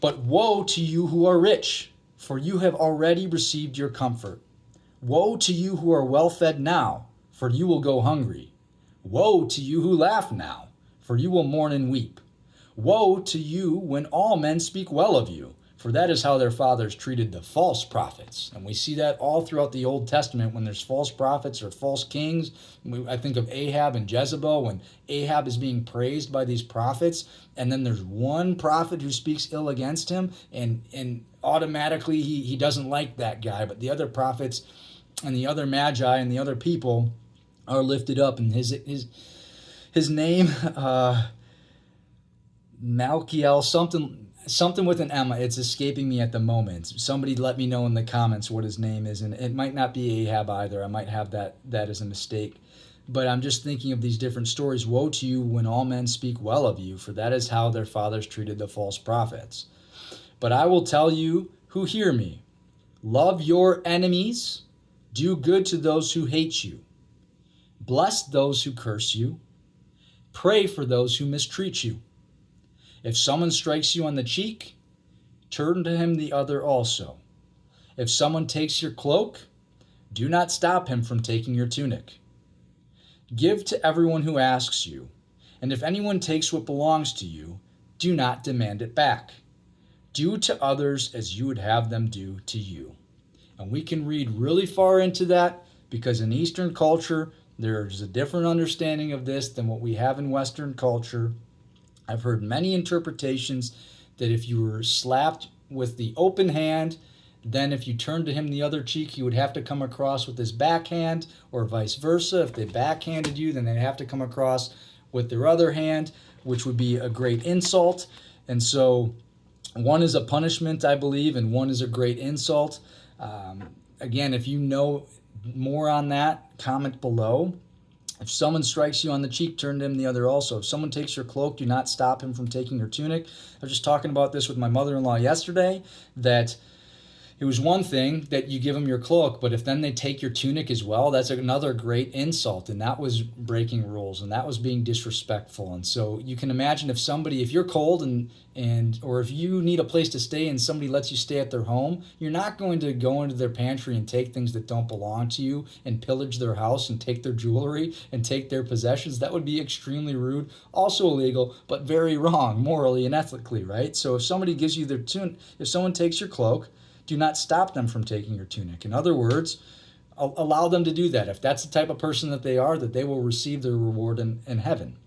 But woe to you who are rich, for you have already received your comfort. Woe to you who are well fed now, for you will go hungry. Woe to you who laugh now, for you will mourn and weep. Woe to you when all men speak well of you, for that is how their fathers treated the false prophets. And we see that all throughout the Old Testament when there's false prophets or false kings. I think of Ahab and Jezebel when Ahab is being praised by these prophets, and then there's one prophet who speaks ill against him, and automatically he doesn't like that guy. But the other prophets and the other magi and the other people are lifted up, and his name, Malkiel, something with an M. It's escaping me at the moment. Somebody let me know in the comments what his name is, and it might not be Ahab either. I might have that as a mistake. But I'm just thinking of these different stories. Woe to you when all men speak well of you, for that is how their fathers treated the false prophets. But I will tell you who hear me, love your enemies, do good to those who hate you, bless those who curse you, pray for those who mistreat you. If someone strikes you on the cheek, turn to him the other also. If someone takes your cloak, do not stop him from taking your tunic. Give to everyone who asks you, and if anyone takes what belongs to you, do not demand it back. Do to others as you would have them do to you. And we can read really far into that because in Eastern culture, there's a different understanding of this than what we have in Western culture. I've heard many interpretations that if you were slapped with the open hand, then if you turned to him the other cheek, he would have to come across with his backhand, or vice versa. If they backhanded you, then they'd have to come across with their other hand, which would be a great insult. And so one is a punishment, I believe, and one is a great insult. Again, if you know more on that, comment below. If someone strikes you on the cheek, turn to him the other also. If someone takes your cloak, do not stop him from taking your tunic. I was just talking about this with my mother-in-law yesterday, that it was one thing that you give them your cloak, but if then they take your tunic as well, that's another great insult. And that was breaking rules, and that was being disrespectful. And so you can imagine if you're cold or if you need a place to stay and somebody lets you stay at their home, you're not going to go into their pantry and take things that don't belong to you and pillage their house and take their jewelry and take their possessions. That would be extremely rude, also illegal, but very wrong morally and ethically, right? So if somebody gives you their tunic, if someone takes your cloak, do not stop them from taking your tunic. In other words, allow them to do that. If that's the type of person that they are, that they will receive their reward in heaven.